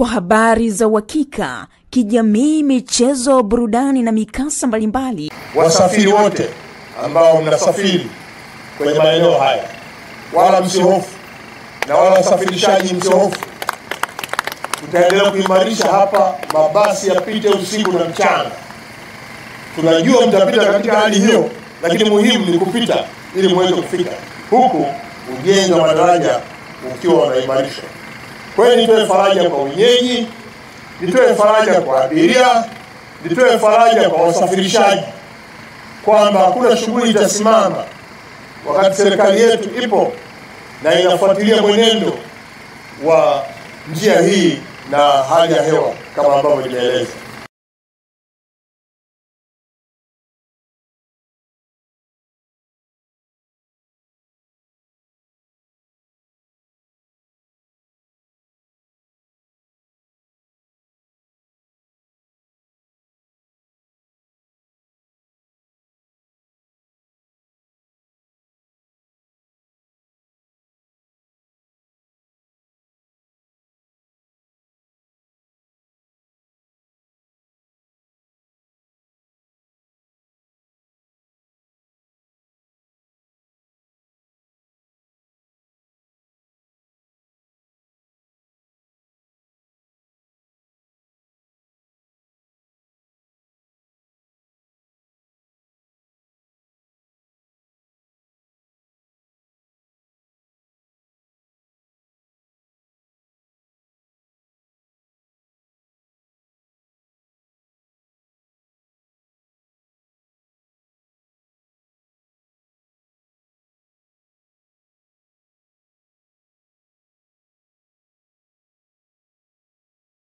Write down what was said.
kwa habari za uhakika, kijamii, michezo, burudani na mikasa mbalimbali. Wasafiri wote ambao mnasafiri kwenye maeneo haya, wala msihofu, na wala wasafirishaji msihofu. Tutaendelea kuimarisha hapa, mabasi yapite usiku na mchana. Tunajua mtapita katika hali hiyo, lakini muhimu ni kupita ili muweze kufika huku, ujenzi wa madaraja ukiwa unaimarishwa. Kwa hiyo nitoe faraja kwa wenyeji, nitoe faraja kwa abiria, nitoe faraja kwa wasafirishaji kwamba hakuna shughuli itasimama wakati serikali yetu ipo na inafuatilia mwenendo wa njia hii na hali ya hewa kama ambavyo nimeeleza.